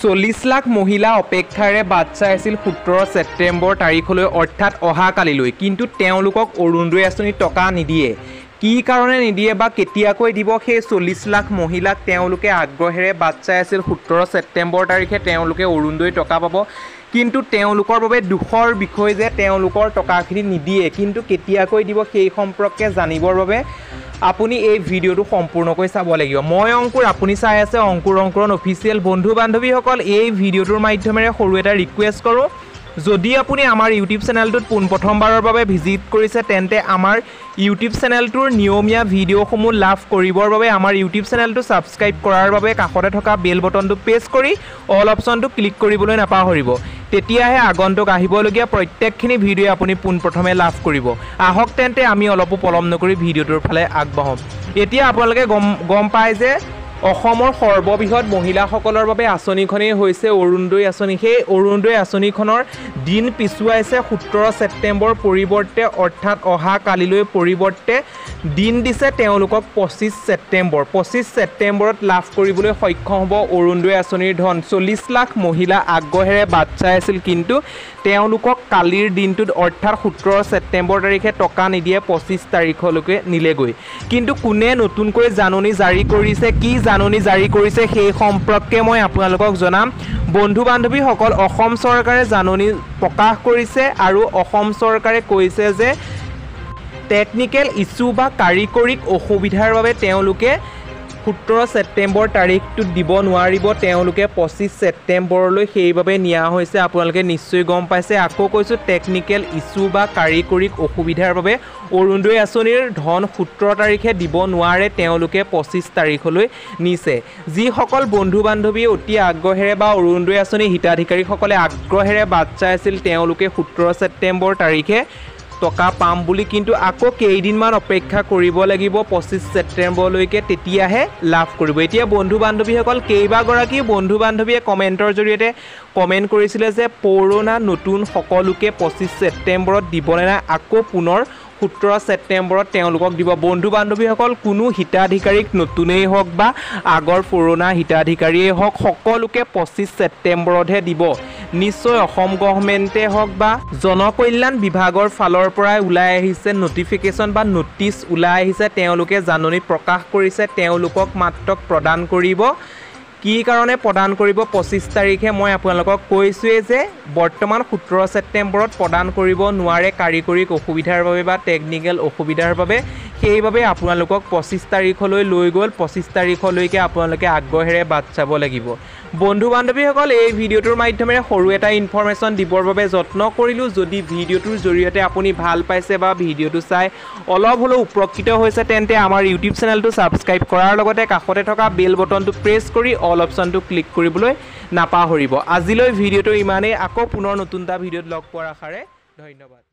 40 লাখ মহিলা অপেক্ষাৰে বাচ্চা আছিল 17 ছেপ্টেম্বৰ তাৰিখলৈ অৰ্থাৎ অহাকালিলৈ কিন্তু তেওঁলোকক অৰুণোদয় আঁচনি টকা নিদিয়ে কি কাৰণে নিদিয়ে বা কেতিয়াকৈ দিব সেই 40 লাখ মহিলাক তেওঁলোকে আগ্ৰহেৰে বাচ্চা আছিল 17 ছেপ্টেম্বৰ তাৰিখে তেওঁলোকে অৰুণোদয় টকা পাব কিন্তু তেওঁলোকৰ বাবে দুখৰ বিষয় যে তেওঁলোকৰ টকাখিনি নিদিয়ে কিন্তু কেতিয়াকৈ দিব সেই সম্পৰ্কে জানিবৰ বাবে আপুনি এই ভিডিওটো সম্পূৰ্ণকৈ চাব লাগিব মই অংকুৰ আপুনি চাই আছে অংকুৰণ অফিচিয়েল বন্ধু বান্ধৱীসকল এই ভিডিওটোৰ মাধ্যমেৰে সৰু এটা ৰিকুৱেষ্ট কৰোঁ যদি আপুনি আমাৰ ইউটিউব চেনেলটোত প্ৰথমবাৰৰ বাবে ভিজিট কৰিছে তেন্তে আমাৰ ইউটিউব চেনেলটোৰ নিয়মীয়া ভিডিওসমূহ লাভ কৰিবৰ বাবে আমাৰ ইউটিউব চেনেলটো সাবস্ক্ৰাইব কৰাৰ বাবে কাষতে থকা বেল বটনটো প্ৰেছ কৰি অল অপচনটো ক্লিক কৰিবলৈ নাপাহৰিব তেতিয়াহে আগন্তুক আহিবলগীয়া প্ৰত্যেকখিনি ভিডিও আপুনি প্ৰথমে লাভ কৰিব আহক তেন্তে আমি অলপ পলম নকৰি ভিডিওটোৰ ফালে আগবাঢ়ো এতিয়া আপোনালোকে গম পায় যে অসমৰ সৰ্ববৃহৎ মহিলাসকলৰ বাবে আঁচনিখনেই হৈছে অৰুণোদয় আঁচনি সেই অৰুণোদয় আঁচনিখনৰ দিন পিছুৱাইছে 17 ছেপ্টেম্বৰ পৰিৱৰ্তে অৰ্থাৎ অহা কালিলৈ পৰিৱৰ্তে দিন দিছে তেওঁলোকক 25 ছেপ্টেম্বৰত লাভ কৰিবলৈ সক্ষম হ'ব অৰুণোদয় আঁচনিৰ ধন 40 লাখ মহিলা আগ্ৰহেৰে বাচ্চা আছিল কিন্তু তেওঁলোকক কালিৰ দিনটোত অৰ্থাৎ 17 ছেপ্টেম্বৰ তাৰিখে টকা নিদিয়ে 25 তাৰিখলৈকে নিলেগৈ কিন্তু কোনে নতুনকৈ জাননী জাৰি কৰিছে কি জাননী জাৰি কৰিছে সেই সম্পৰ্কে মই আপোনালোকক জনাম বন্ধু বান্ধৱীসকল অসম চৰকাৰে জাননী প্ৰকাশ কৰিছে আৰু অসম চৰকাৰে কৈছে যে টেকনিক্যাল ইস্যু বা কাৰিকৰিক অসুবিধাৰ বাবে তেওঁলোকে 17 ছেপ্টেম্বৰ তাৰিখটো দিব নোৱাৰিব তেওঁলোকে 25 ছেপ্টেম্বৰলৈ সেইভাবে নিয়া হৈছে আপোনালোকে নিশ্চয় গম পাইছে আকৌ কৈছো টেকনিক্যাল ইস্যু বা কাৰিকৰিক অসুবিধাৰ বাবে অৰুণোদয় আঁচনিৰ ধন 17 তাৰিখে দিব নোৱাৰে তেওঁলোকে 25 তাৰিখলৈ নিছে যিসকল বন্ধু বান্ধৱী অতি আগ্ৰহেৰে বা অৰুণোদয় আঁচনি হিতাধিকাৰীসকলে আগ্ৰহেৰে বাচ্চা আছিল তেওঁলোকে 17 ছেপ্টেম্বৰ তাৰিখে টকা পাম বুলি কিন্তু আকৌ কেইদিনমান অপেক্ষা কৰিব লাগিব 25 ছেপ্টেম্বৰলৈকে তেতিয়াহে লাভ কৰিব এতিয়া বন্ধু বান্ধৱীসকল কেইবাগৰাকী বন্ধু বান্ধৱীয়ে কমেন্টৰ জৰিয়তে কমেন্ট কৰিছিলে যে পৌৰনা নতুন সকলোকে 25 ছেপ্টেম্বৰত দিবনে না আকৌ পুনৰ 17 ছেপ্টেম্বৰত তেওঁলোকক দিব বন্ধু বান্ধৱীসকল কোনো হিতাধিকাৰীক নতুনেই হওক বা আগৰ পুৰণা হিতাধিকাৰীয়ে হওক সকলোকে 25 ছেপ্টেম্বৰতহে দিব নিশ্চয় অসম গভৰ্ণমেণ্টে হওক বা জনকল্যাণ বিভাগৰ ফালৰ পৰা ওলাই আহিছে নটিফিকেশন বা নোটিছ ওলাই আহিছে তেওঁলোকে জাননী প্ৰকাশ কৰিছে তেওঁলোকক মাত্ৰ প্ৰদান কৰিব কি কাৰণে প্ৰদান কৰিব 25 তাৰিখে মই আপোনালোকক কৈছোৱে যে বৰ্তমান 17 ছেপ্টেম্বৰত প্ৰদান কৰিব নোৱাৰে কাৰিকৰিক অসুবিধাৰ বাবে বা টেকনিক্যাল অসুবিধাৰ বাবে সেইভাবে আপোনালোকক 25 তাৰিখলৈ লৈ গল 25 তাৰিখলৈকে আপোনালোকে আগ্ৰহেৰে বাট চাব লাগিব বন্ধু বান্ধৱীসকল এই ভিডিওটোৰ মাধ্যমেৰে সৰু এটা ইনফৰমেশন দিবৰ বাবে যত্ন কৰিলো যদি ভিডিওটোৰ জৰিয়তে আপুনি ভাল পাইছে বা ভিডিওটো চাই অলপ হলো উপকৃত হৈছে তেন্তে আমাৰ ইউটিউব চেনেলটো সাবস্ক্ৰাইব কৰাৰ লগতে কাষতে থকা বেল বটনটো প্ৰেছ কৰি অল অপচনটো ক্লিক কৰিবলৈ নাপাহৰিব আজিলৈ ভিডিওটো ইমানেই আকৌ পুনৰ নতুন এটা ভিডিওত লগ পোৱাৰ আশাৰে ধন্যবাদ